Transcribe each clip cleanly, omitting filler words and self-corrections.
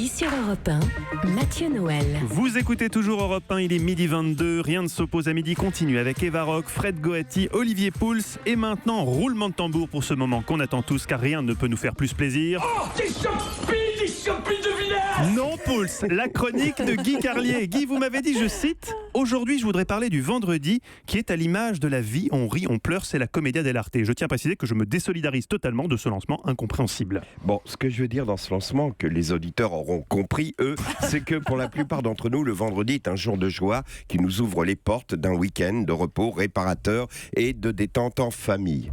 midi sur Europe 1, Mathieu Noël. Vous écoutez toujours Europe 1, il est midi 22, rien ne s'oppose à midi, continue avec Eva Rock, Fred Goati, Olivier Pouls et maintenant roulement de tambour pour ce moment qu'on attend tous car rien ne peut nous faire plus plaisir. Oh, des champignons de village. Non Pouls, la chronique de Guy Carlier. Guy, vous m'avez dit, je cite, « Aujourd'hui je voudrais parler du vendredi qui est à l'image de la vie, on rit, on pleure, c'est la commedia dell'arte. » Je tiens à préciser que je me désolidarise totalement de ce lancement incompréhensible. Bon, ce que je veux dire dans ce lancement, que les auditeurs auront compris, eux, c'est que pour la plupart d'entre nous, le vendredi est un jour de joie qui nous ouvre les portes d'un week-end de repos réparateur et de détente en famille.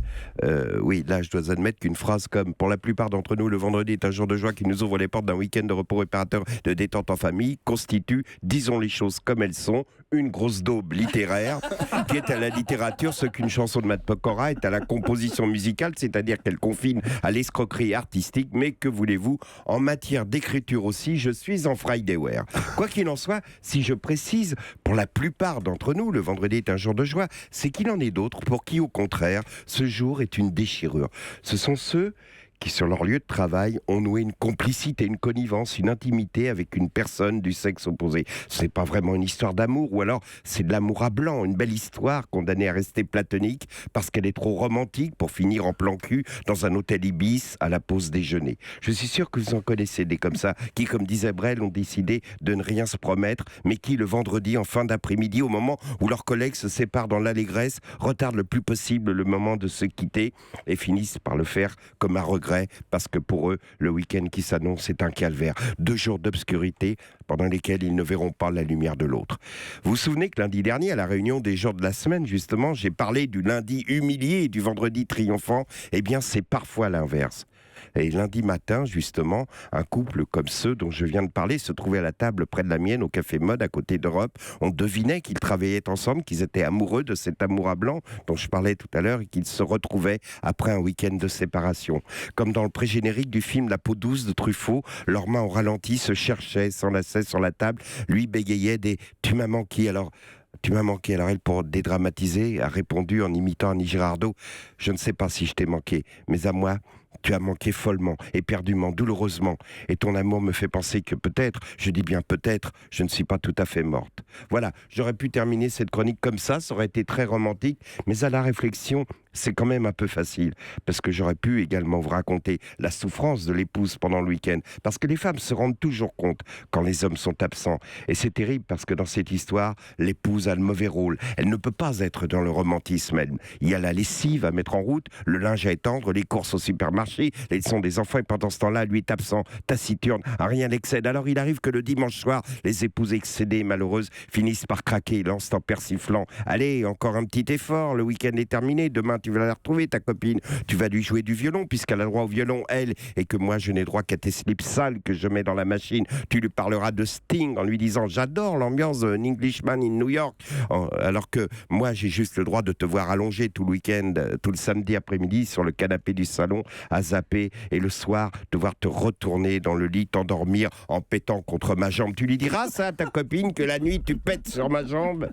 Oui, là, je dois admettre qu'une phrase comme « Pour la plupart d'entre nous, le vendredi est un jour de joie qui nous ouvre les portes d'un week-end de repos réparateur de détente en famille » constitue, disons les choses comme elles sont, une grosse daube littéraire qui est à la littérature ce qu'une chanson de Matt Pokora est à la composition musicale, c'est-à-dire qu'elle confine à l'escroquerie artistique, mais que voulez-vous, en matière d'écriture aussi, je suis en Fridayware. Quoi qu'il en soit, si je précise, pour la plupart d'entre nous, le vendredi est un jour de joie, c'est qu'il en est d'autres pour qui, au contraire, ce jour est une déchirure. Ce sont ceux qui, sur leur lieu de travail, ont noué une complicité, une connivence, une intimité avec une personne du sexe opposé. Ce n'est pas vraiment une histoire d'amour, ou alors c'est de l'amour à blanc, une belle histoire condamnée à rester platonique parce qu'elle est trop romantique pour finir en plan cul dans un hôtel Ibis à la pause déjeuner. Je suis sûr que vous en connaissez des comme ça, qui, comme disait Brel, ont décidé de ne rien se promettre, mais qui, le vendredi, en fin d'après-midi, au moment où leurs collègues se séparent dans l'allégresse, retardent le plus possible le moment de se quitter et finissent par le faire comme un regret, parce que pour eux, le week-end qui s'annonce est un calvaire. 2 jours d'obscurité pendant lesquels ils ne verront pas la lumière de l'autre. Vous vous souvenez que lundi dernier, à la réunion des jours de la semaine, justement, j'ai parlé du lundi humilié et du vendredi triomphant. Eh bien, c'est parfois l'inverse. Et lundi matin, justement, un couple comme ceux dont je viens de parler se trouvait à la table près de la mienne au Café Mode à côté d'Europe. On devinait qu'ils travaillaient ensemble, qu'ils étaient amoureux de cet amour à blanc dont je parlais tout à l'heure et qu'ils se retrouvaient après un week-end de séparation. Comme dans le pré-générique du film La peau douce de Truffaut, leurs mains au ralenti se cherchaient, s'enlaçaient sur la table. Lui bégayait des « tu m'as manqué alors ». Tu m'as manqué. Alors elle, pour dédramatiser, a répondu en imitant Annie Girardot, « Je ne sais pas si je t'ai manqué, mais à moi, tu as manqué follement, éperdument, douloureusement. Et ton amour me fait penser que peut-être, je dis bien peut-être, je ne suis pas tout à fait morte. » Voilà, j'aurais pu terminer cette chronique comme ça aurait été très romantique, mais à la réflexion, c'est quand même un peu facile, parce que j'aurais pu également vous raconter la souffrance de l'épouse pendant le week-end, parce que les femmes se rendent toujours compte quand les hommes sont absents. Et c'est terrible, parce que dans cette histoire, l'épouse a le mauvais rôle. Elle ne peut pas être dans le romantisme. Il y a la lessive à mettre en route, le linge à étendre, les courses au supermarché, les leçons des enfants, et pendant ce temps-là, lui est absent, taciturne, rien n'excède. Alors il arrive que le dimanche soir, les épouses excédées et malheureuses finissent par craquer, lancent en persiflant. Allez, encore un petit effort, le week-end est terminé, demain tu vas la retrouver, ta copine, tu vas lui jouer du violon, puisqu'elle a droit au violon, elle, et que moi je n'ai droit qu'à tes slips sales que je mets dans la machine. Tu lui parleras de Sting en lui disant « J'adore l'ambiance d'un Englishman in New York », alors que moi j'ai juste le droit de te voir allongé tout le week-end, tout le samedi après-midi sur le canapé du salon, à zapper, et le soir devoir te retourner dans le lit, t'endormir en pétant contre ma jambe. Tu lui diras ça à ta copine, que la nuit tu pètes sur ma jambe?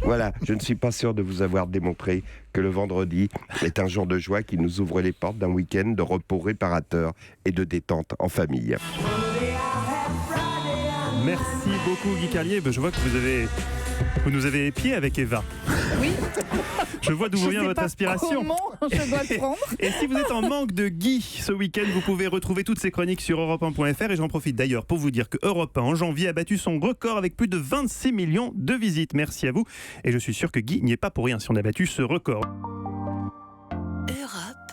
Voilà, je ne suis pas sûr de vous avoir démontré que le vendredi est un jour de joie qui nous ouvre les portes d'un week-end de repos réparateur et de détente en famille. Merci beaucoup Guy Carlier. Je vois que vous nous avez épié avec Eva. Oui. Je vois d'où vient votre inspiration. Comment je dois le prendre. Et si vous êtes en manque de Guy ce week-end, vous pouvez retrouver toutes ces chroniques sur europe1.fr. Et j'en profite d'ailleurs pour vous dire que Europe 1 en janvier a battu son record avec plus de 26 millions de visites. Merci à vous. Et je suis sûr que Guy n'y est pas pour rien si on a battu ce record. Europe